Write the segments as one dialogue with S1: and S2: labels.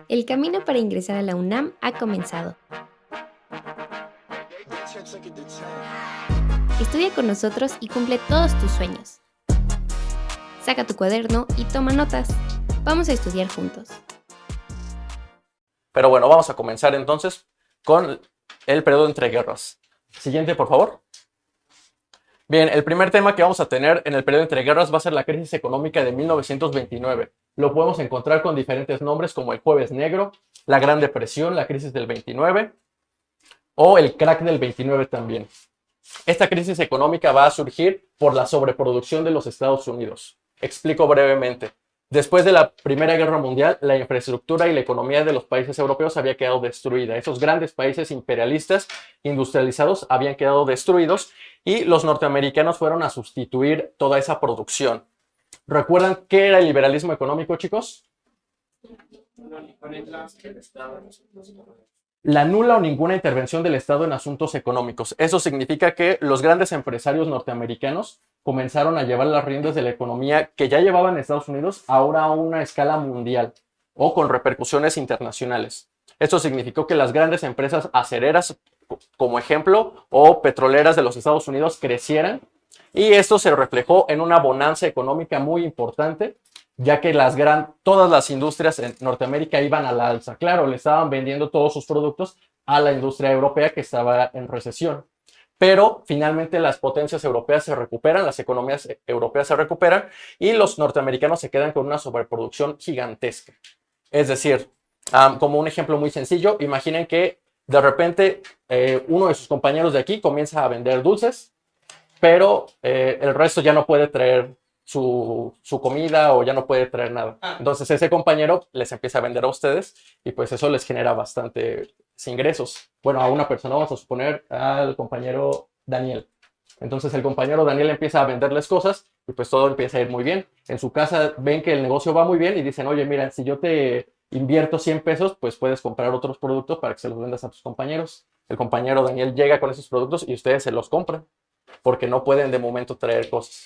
S1: El camino para ingresar a la UNAM ha comenzado. Estudia con nosotros y cumple todos tus sueños. Saca tu cuaderno y toma notas. Vamos a estudiar juntos.
S2: Pero bueno, vamos a comenzar entonces con el periodo entre guerras. Siguiente, por favor. Bien, el primer tema que vamos a tener en el periodo entre guerras va a ser la crisis económica de 1929. Lo podemos encontrar con diferentes nombres como el Jueves Negro, la Gran Depresión, la crisis del 29 o el crack del 29 también. Esta crisis económica va a surgir por la sobreproducción de los Estados Unidos. Explico brevemente. Después de la Primera Guerra Mundial, la infraestructura y la economía de los países europeos había quedado destruida. Esos grandes países imperialistas industrializados habían quedado destruidos y los norteamericanos fueron a sustituir toda esa producción. ¿Recuerdan qué era el liberalismo económico, chicos? La nula o ninguna intervención del Estado en asuntos económicos. Eso significa que los grandes empresarios norteamericanos comenzaron a llevar las riendas de la economía que ya llevaban Estados Unidos ahora a una escala mundial o con repercusiones internacionales. Esto significó que las grandes empresas acereras, como ejemplo, o petroleras de los Estados Unidos crecieran y esto se reflejó en una bonanza económica muy importante, ya que todas las industrias en Norteamérica iban a la alza. Claro, le estaban vendiendo todos sus productos a la industria europea que estaba en recesión. Pero finalmente las potencias europeas se recuperan, las economías europeas se recuperan y los norteamericanos se quedan con una sobreproducción gigantesca. Es decir, como un ejemplo muy sencillo, imaginen que de repente uno de sus compañeros de aquí comienza a vender dulces, pero el resto ya no puede traer su comida o ya no puede traer nada. Entonces ese compañero les empieza a vender a ustedes y pues eso les genera bastantes ingresos. Bueno, a una persona, vamos a suponer al compañero Daniel. Entonces el compañero Daniel empieza a venderles cosas y pues todo empieza a ir muy bien. En su casa ven que el negocio va muy bien y dicen, oye, mira, si yo te invierto 100 pesos, pues puedes comprar otros productos para que se los vendas a tus compañeros. El compañero Daniel llega con esos productos y ustedes se los compran porque no pueden de momento traer cosas.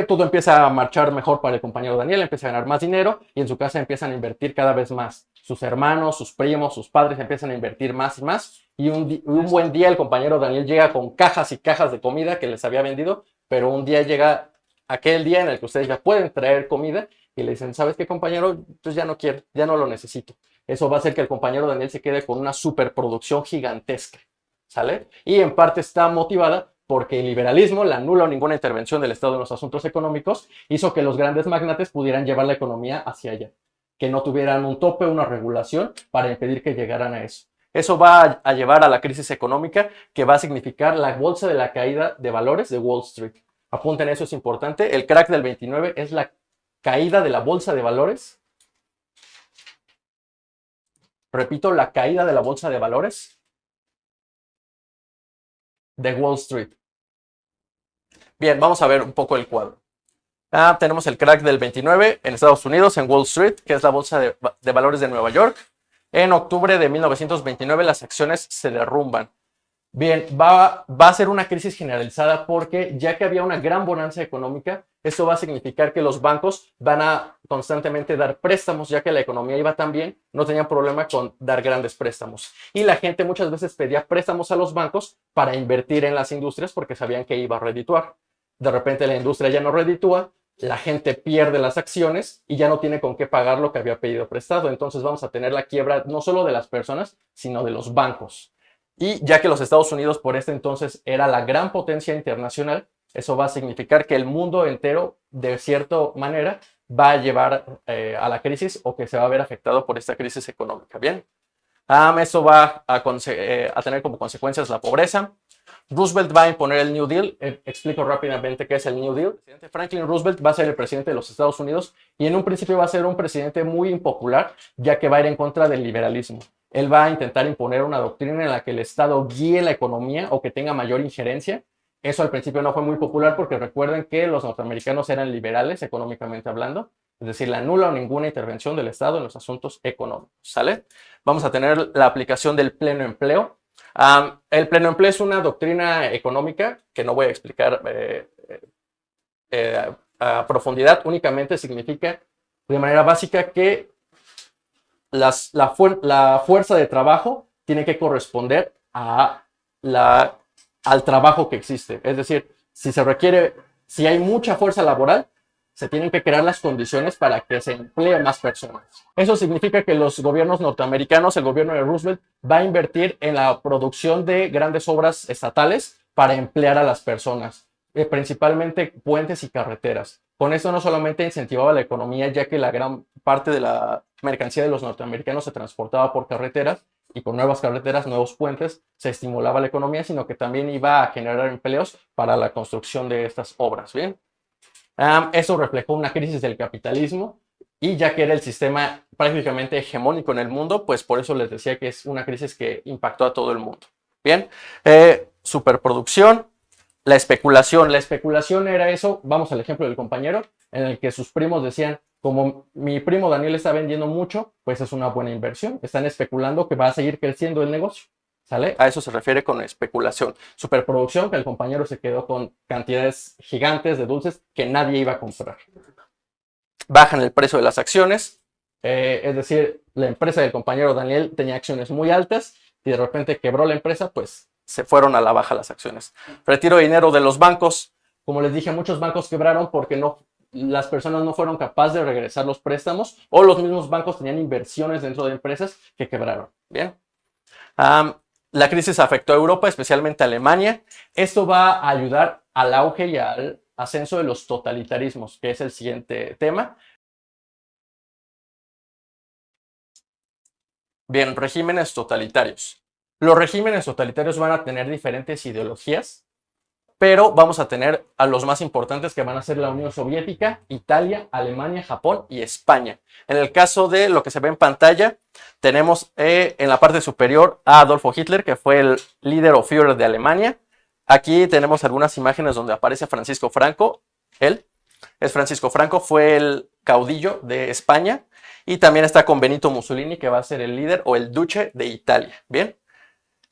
S2: Todo empieza a marchar mejor para el compañero Daniel, empieza a ganar más dinero y en su casa empiezan a invertir cada vez más. Sus hermanos, sus primos, sus padres empiezan a invertir más y más. Y un buen día el compañero Daniel llega con cajas y cajas de comida que les había vendido, pero un día llega aquel día en el que ustedes ya pueden traer comida y le dicen, ¿sabes qué, compañero? Pues ya no quiero, ya no lo necesito. Eso va a hacer que el compañero Daniel se quede con una superproducción gigantesca, ¿sale? Y en parte está motivada porque el liberalismo, la nula o ninguna intervención del Estado en los asuntos económicos, hizo que los grandes magnates pudieran llevar la economía hacia allá, que no tuvieran un tope, una regulación para impedir que llegaran a eso. Eso va a llevar a la crisis económica que va a significar la bolsa de la caída de valores de Wall Street. Apunten, eso es importante. El crack del 29 es la caída de la bolsa de valores. Repito, la caída de la bolsa de valores de Wall Street. Bien, vamos a ver un poco el cuadro. Tenemos el crack del 29 en Estados Unidos, en Wall Street, que es la bolsa de valores de Nueva York. En octubre de 1929 las acciones se derrumban. Bien, va a ser una crisis generalizada porque ya que había una gran bonanza económica, eso va a significar que los bancos van a constantemente dar préstamos, ya que la economía iba tan bien, no tenían problema con dar grandes préstamos. Y la gente muchas veces pedía préstamos a los bancos para invertir en las industrias porque sabían que iba a redituar. De repente la industria ya no reditúa, la gente pierde las acciones y ya no tiene con qué pagar lo que había pedido prestado. Entonces vamos a tener la quiebra no solo de las personas, sino de los bancos. Y ya que los Estados Unidos por este entonces era la gran potencia internacional, eso va a significar que el mundo entero, de cierta manera, va a llevar a la crisis o que se va a ver afectado por esta crisis económica. Bien, eso va a tener como consecuencias la pobreza. Roosevelt va a imponer el New Deal. Explico rápidamente qué es el New Deal. El presidente Franklin Roosevelt va a ser el presidente de los Estados Unidos y en un principio va a ser un presidente muy impopular, ya que va a ir en contra del liberalismo. Él va a intentar imponer una doctrina en la que el Estado guíe la economía o que tenga mayor injerencia. Eso al principio no fue muy popular porque recuerden que los norteamericanos eran liberales económicamente hablando, es decir, la nula o ninguna intervención del Estado en los asuntos económicos, ¿sale? Vamos a tener la aplicación del pleno empleo. El pleno empleo es una doctrina económica que no voy a explicar a profundidad, únicamente significa de manera básica que la fuerza de trabajo tiene que corresponder al trabajo que existe. Es decir, si hay mucha fuerza laboral, se tienen que crear las condiciones para que se empleen más personas. Eso significa que los gobiernos norteamericanos, el gobierno de Roosevelt, va a invertir en la producción de grandes obras estatales para emplear a las personas, principalmente puentes y carreteras. Con esto no solamente incentivaba la economía, ya que la gran parte de la mercancía de los norteamericanos se transportaba por carreteras, y con nuevas carreteras, nuevos puentes, se estimulaba la economía, sino que también iba a generar empleos para la construcción de estas obras. Bien, eso reflejó una crisis del capitalismo, y ya que era el sistema prácticamente hegemónico en el mundo, pues por eso les decía que es una crisis que impactó a todo el mundo. Bien, superproducción, la especulación era eso. Vamos al ejemplo del compañero, en el que sus primos decían, como mi primo Daniel está vendiendo mucho, pues es una buena inversión. Están especulando que va a seguir creciendo el negocio. ¿Sale? A eso se refiere con especulación. Superproducción, que el compañero se quedó con cantidades gigantes de dulces que nadie iba a comprar. Bajan el precio de las acciones, es decir, la empresa del compañero Daniel tenía acciones muy altas y de repente quebró la empresa, pues se fueron a la baja las acciones. Retiro de dinero de los bancos. Como les dije, muchos bancos quebraron porque las personas no fueron capaces de regresar los préstamos, o los mismos bancos tenían inversiones dentro de empresas que quebraron. Bien. La crisis afectó a Europa, especialmente a Alemania. Esto va a ayudar al auge y al ascenso de los totalitarismos, que es el siguiente tema. Bien, regímenes totalitarios. Los regímenes totalitarios van a tener diferentes ideologías, pero vamos a tener a los más importantes, que van a ser la Unión Soviética, Italia, Alemania, Japón y España. En el caso de lo que se ve en pantalla, tenemos en la parte superior a Adolfo Hitler, que fue el líder o Führer de Alemania. Aquí tenemos algunas imágenes donde aparece Francisco Franco. Él es Francisco Franco, fue el caudillo de España. Y también está con Benito Mussolini, que va a ser el líder o el duce de Italia. Bien,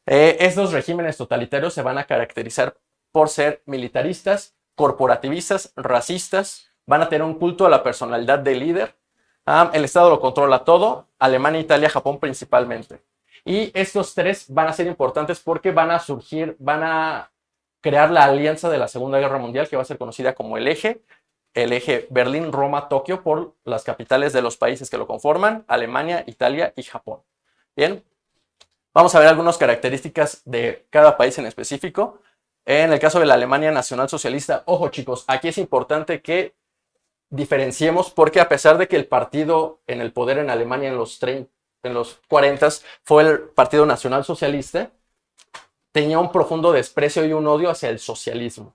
S2: estos regímenes totalitarios se van a caracterizar por ser militaristas, corporativistas, racistas. Van a tener un culto a la personalidad del líder. El Estado lo controla todo. Alemania, Italia, Japón principalmente. Y estos tres van a ser importantes porque van a crear la alianza de la Segunda Guerra Mundial, que va a ser conocida como el eje Berlín, Roma, Tokio, por las capitales de los países que lo conforman: Alemania, Italia y Japón. Bien, vamos a ver algunas características de cada país en específico. En el caso de la Alemania nacionalsocialista, ojo chicos, aquí es importante que diferenciemos, porque a pesar de que el partido en el poder en Alemania en los 40 fue el Partido Nacionalsocialista, tenía un profundo desprecio y un odio hacia el socialismo.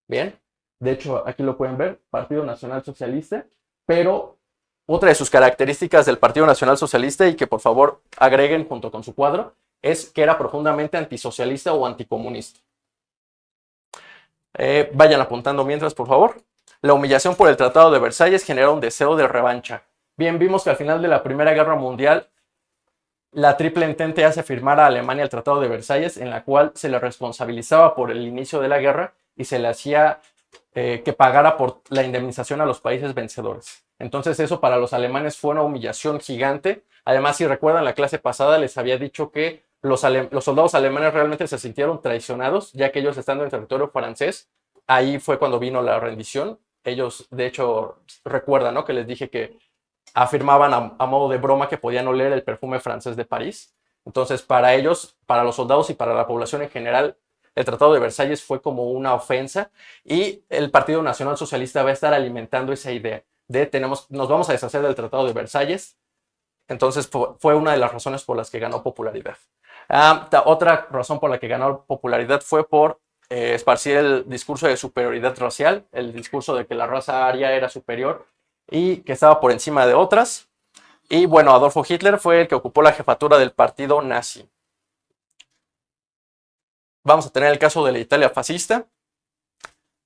S2: Bien, de hecho aquí lo pueden ver, Partido Nacionalsocialista, pero otra de sus características del Partido Nacionalsocialista, y que por favor agreguen junto con su cuadro, es que era profundamente antisocialista o anticomunista. Vayan apuntando mientras, por favor. La humillación por el Tratado de Versalles genera un deseo de revancha. Bien, vimos que al final de la Primera Guerra Mundial, la Triple Entente hace firmar a Alemania el Tratado de Versalles, en la cual se le responsabilizaba por el inicio de la guerra y se le hacía que pagara por la indemnización a los países vencedores. Entonces eso para los alemanes fue una humillación gigante. Además, si recuerdan, la clase pasada les había dicho que los soldados alemanes realmente se sintieron traicionados, ya que ellos, estando en territorio francés, ahí fue cuando vino la rendición. Ellos, de hecho, recuerdan, ¿no?, que les dije que afirmaban a modo de broma que podían oler el perfume francés de París. Entonces, para ellos, para los soldados y para la población en general, el Tratado de Versalles fue como una ofensa, y el Partido Nacional Socialista va a estar alimentando esa idea de nos vamos a deshacer del Tratado de Versalles. Entonces fue una de las razones por las que ganó popularidad. Otra razón por la que ganó popularidad fue por esparcir el discurso de superioridad racial, el discurso de que la raza aria era superior y que estaba por encima de otras. Y bueno, Adolfo Hitler fue el que ocupó la jefatura del partido nazi. Vamos a tener el caso de la Italia fascista.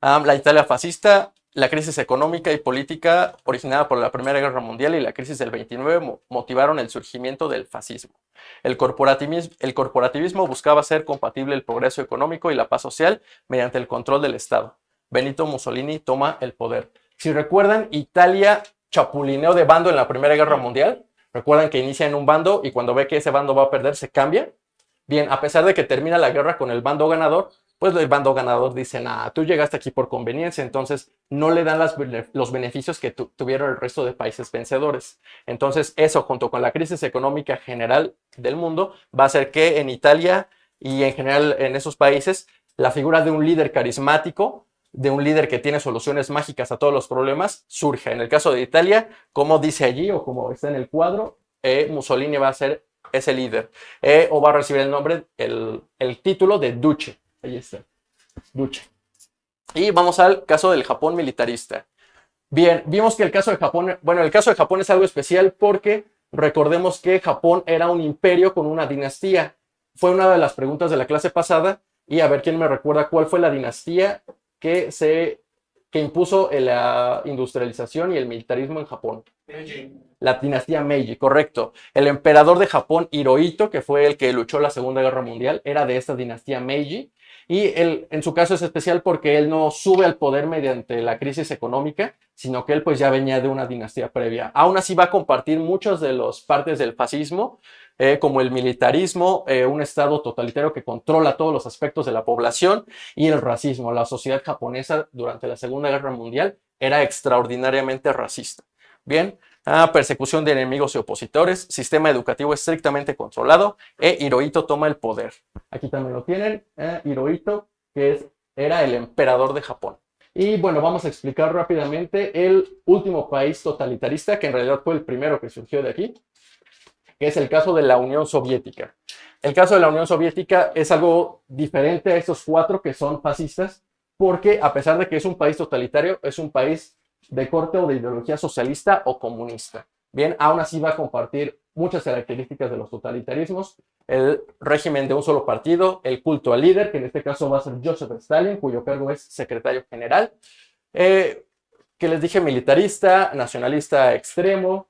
S2: La Italia fascista, la crisis económica y política originada por la Primera Guerra Mundial y la crisis del 29 motivaron el surgimiento del fascismo. El corporativismo buscaba hacer compatible el progreso económico y la paz social mediante el control del Estado. Benito Mussolini toma el poder. Si recuerdan, Italia chapulineó de bando en la Primera Guerra Mundial, Recuerdan que inicia en un bando y cuando ve que ese bando va a perder, se cambia. Bien, a pesar de que termina la guerra con el bando ganador, pues el bando ganador dice, nah, tú llegaste aquí por conveniencia, entonces no le dan los beneficios que tuvieron el resto de países vencedores. Entonces eso, junto con la crisis económica general del mundo, va a hacer que en Italia y en general en esos países, la figura de un líder carismático, de un líder que tiene soluciones mágicas a todos los problemas, surge. En el caso de Italia, como dice allí o como está en el cuadro, Mussolini va a ser ese líder, o va a recibir el nombre, el título de Duce. Ahí está, Duce. Y vamos al caso del Japón militarista. Bien, vimos que el caso de Japón, bueno, el caso de Japón es algo especial porque recordemos que Japón era un imperio con una dinastía. Fue una de las preguntas de la clase pasada y a ver quién me recuerda cuál fue la dinastía que impuso la industrialización y el militarismo en Japón.
S3: Meiji.
S2: La dinastía Meiji, correcto. El emperador de Japón, Hirohito, que fue el que luchó la Segunda Guerra Mundial, era de esta dinastía Meiji. Y él, en su caso es especial porque él no sube al poder mediante la crisis económica, sino que él pues ya venía de una dinastía previa. Aún así va a compartir muchas de las partes del fascismo, como el militarismo, un estado totalitario que controla todos los aspectos de la población, y el racismo. La sociedad japonesa durante la Segunda Guerra Mundial era extraordinariamente racista. Bien, persecución de enemigos y opositores, sistema educativo estrictamente controlado, Hirohito toma el poder. Aquí también lo tienen, Hirohito, que era el emperador de Japón. Y bueno, vamos a explicar rápidamente el último país totalitarista, que en realidad fue el primero que surgió de aquí, que es el caso de la Unión Soviética. El caso de la Unión Soviética es algo diferente a estos cuatro que son fascistas, porque a pesar de que es un país totalitario, es un país de corte o de ideología socialista o comunista. Bien, aún así va a compartir muchas características de los totalitarismos, el régimen de un solo partido, el culto al líder, que en este caso va a ser Joseph Stalin, cuyo cargo es secretario general, que les dije militarista, nacionalista extremo,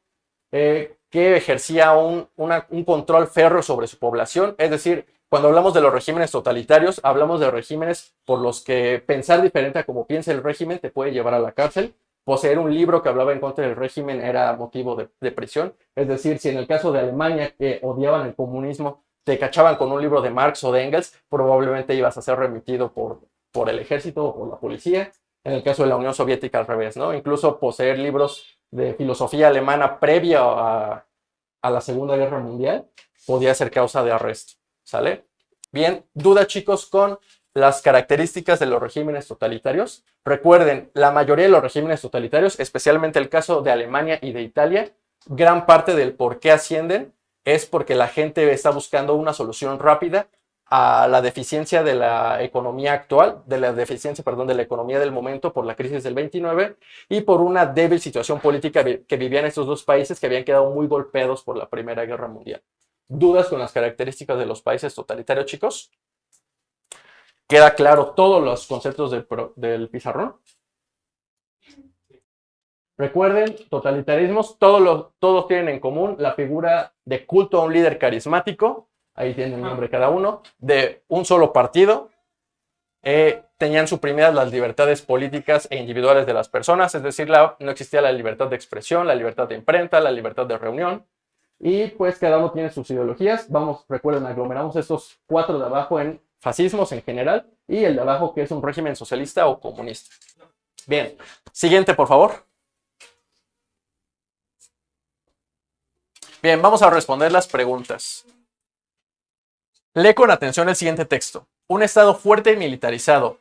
S2: que ejercía un control férreo sobre su población, es decir, cuando hablamos de los regímenes totalitarios, hablamos de regímenes por los que pensar diferente a como piensa el régimen te puede llevar a la cárcel. Poseer un libro que hablaba en contra del régimen era motivo de prisión. Es decir, si en el caso de Alemania, que odiaban el comunismo, te cachaban con un libro de Marx o de Engels, probablemente ibas a ser remitido por el ejército o por la policía. En el caso de la Unión Soviética, al revés, ¿no? Incluso poseer libros de filosofía alemana previa a la Segunda Guerra Mundial podía ser causa de arresto. ¿Sale? Bien, duda chicos con las características de los regímenes totalitarios. Recuerden, la mayoría de los regímenes totalitarios, especialmente el caso de Alemania y de Italia, gran parte del por qué ascienden es porque la gente está buscando una solución rápida a la deficiencia de la economía actual, de la economía del momento por la crisis del 29 y por una débil situación política que vivían estos dos países que habían quedado muy golpeados por la Primera Guerra Mundial. ¿Dudas con las características de los países totalitarios, chicos? ¿Queda claro todos los conceptos del pizarrón? Recuerden, totalitarismos, todos tienen en común la figura de culto a un líder carismático, ahí tienen el nombre cada uno, de un solo partido, tenían suprimidas las libertades políticas e individuales de las personas, es decir, no existía la libertad de expresión, la libertad de imprenta, la libertad de reunión, y pues cada uno tiene sus ideologías. Recuerden, aglomeramos estos cuatro de abajo en fascismos en general y el de abajo que es un régimen socialista o comunista. Bien, siguiente por favor. Bien, vamos a responder las preguntas. Lee con atención el siguiente texto. Un estado fuerte y militarizado,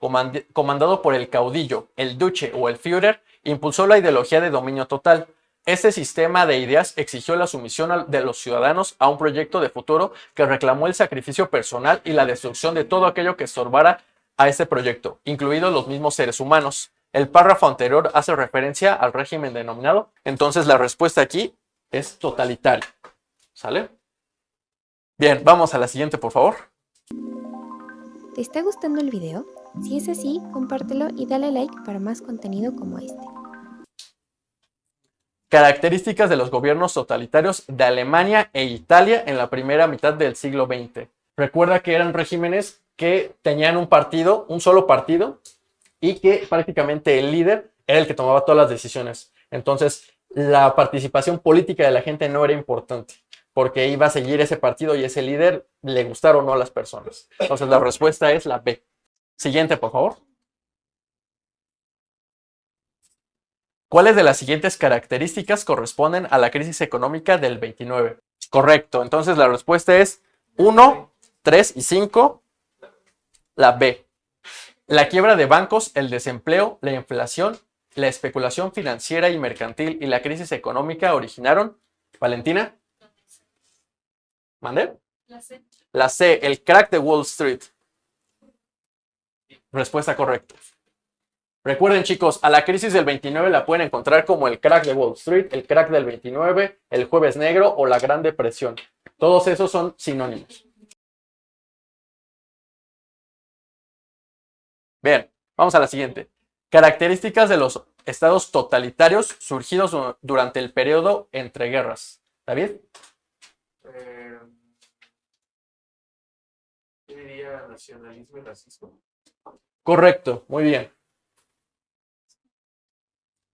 S2: comandado por el caudillo, el duce o el Führer, impulsó la ideología de dominio total. Este sistema de ideas exigió la sumisión de los ciudadanos a un proyecto de futuro que reclamó el sacrificio personal y la destrucción de todo aquello que estorbara a este proyecto, incluidos los mismos seres humanos. El párrafo anterior hace referencia al régimen denominado, entonces la respuesta aquí es totalitario. ¿Sale? Bien, vamos a la siguiente, por favor.
S1: ¿Te está gustando el video? Si es así, compártelo y dale like para más contenido como este.
S2: Características de los gobiernos totalitarios de Alemania e Italia en la primera mitad del siglo XX. Recuerda que eran regímenes que tenían un solo partido, y que prácticamente el líder era el que tomaba todas las decisiones. Entonces, la participación política de la gente no era importante, porque iba a seguir ese partido y ese líder, le gustaron o no a las personas. Entonces la respuesta es la B. Siguiente, por favor. ¿Cuáles de las siguientes características corresponden a la crisis económica del 29? Correcto, entonces la respuesta es 1, 3 y 5, la B. La quiebra de bancos, el desempleo, la inflación, la especulación financiera y mercantil y la crisis económica originaron. Valentina. ¿Mande? La C, el crack de Wall Street. Respuesta correcta. Recuerden, chicos, a la crisis del 29 la pueden encontrar como el crack de Wall Street, el crack del 29, el jueves negro o la Gran Depresión. Todos esos son sinónimos. Bien, vamos a la siguiente. Características de los estados totalitarios surgidos durante el periodo entre guerras. ¿David?
S3: Yo diría nacionalismo y racismo.
S2: Correcto, muy bien.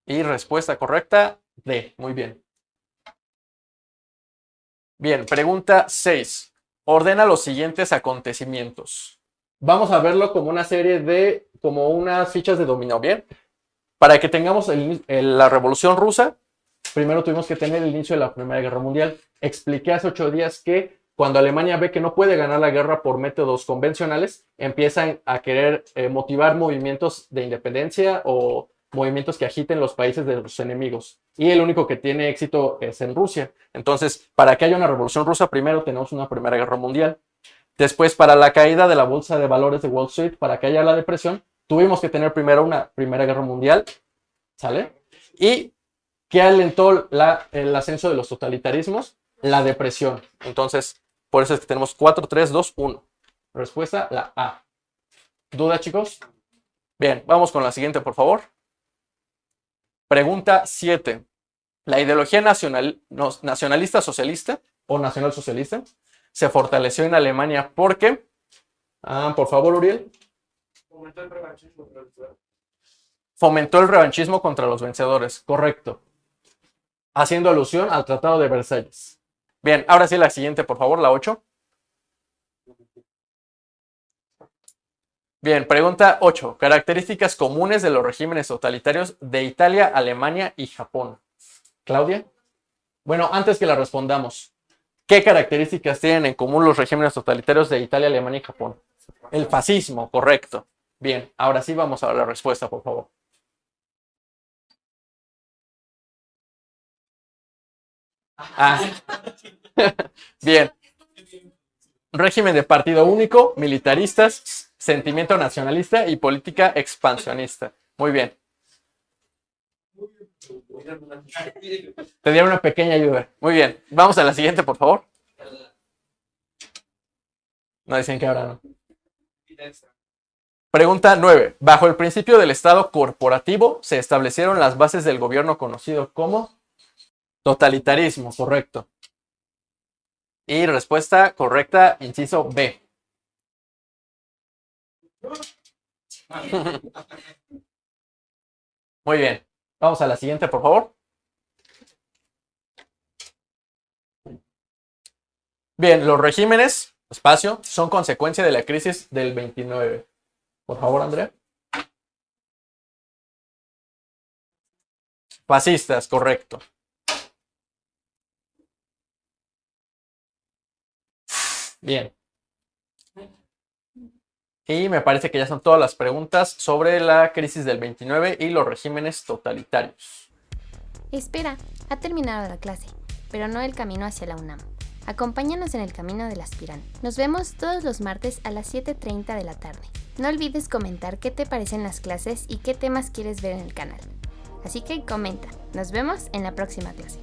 S2: Y respuesta correcta, D. Muy bien. Bien, pregunta 6. Ordena los siguientes acontecimientos. Vamos a verlo como una serie de, como unas fichas de dominó, ¿bien? Para que tengamos la Revolución Rusa, primero tuvimos que tener el inicio de la Primera Guerra Mundial. Expliqué hace 8 días que cuando Alemania ve que no puede ganar la guerra por métodos convencionales, empiezan a querer motivar movimientos de independencia o movimientos que agiten los países de los enemigos. Y el único que tiene éxito es en Rusia. Entonces, para que haya una revolución rusa, primero tenemos una Primera Guerra Mundial. Después, para la caída de la bolsa de valores de Wall Street, para que haya la depresión, tuvimos que tener primero una Primera Guerra Mundial. ¿Sale? ¿Y qué alentó el ascenso de los totalitarismos? La depresión. Entonces, por eso es que tenemos 4, 3, 2, 1. Respuesta, la A. ¿Duda, chicos? Bien, vamos con la siguiente, por favor. Pregunta 7. La ideología nacionalista socialista o nacionalsocialista se fortaleció en Alemania porque... por favor, Uriel.
S3: Fomentó el revanchismo contra los vencedores.
S2: Fomentó el revanchismo contra los vencedores. Correcto. Haciendo alusión al Tratado de Versalles. Bien, ahora sí la siguiente, por favor, la 8. Bien, pregunta 8. Características comunes de los regímenes totalitarios de Italia, Alemania y Japón. Claudia. Bueno, antes que la respondamos, ¿qué características tienen en común los regímenes totalitarios de Italia, Alemania y Japón? El fascismo, correcto. Bien, ahora sí vamos a la respuesta, por favor. Bien. Régimen de partido único, militaristas, sentimiento nacionalista y política expansionista. Muy bien. Te dieron una pequeña ayuda. Muy bien. Vamos a la siguiente, por favor. No dicen que ahora no. Pregunta 9. Bajo el principio del Estado corporativo se establecieron las bases del gobierno conocido como totalitarismo, correcto. Y respuesta correcta, inciso B. Muy bien. Vamos a la siguiente, por favor. Bien, los regímenes, espacio, son consecuencia de la crisis del 29. Por favor, Andrea. Fascistas, correcto. Bien. Y me parece que ya son todas las preguntas sobre la crisis del 29 y los regímenes totalitarios.
S1: Espera, ha terminado la clase, pero no el camino hacia la UNAM. Acompáñanos en el camino del aspirante. Nos vemos todos los martes a las 7:30 de la tarde. No olvides comentar qué te parecen las clases y qué temas quieres ver en el canal. Así que comenta. Nos vemos en la próxima clase.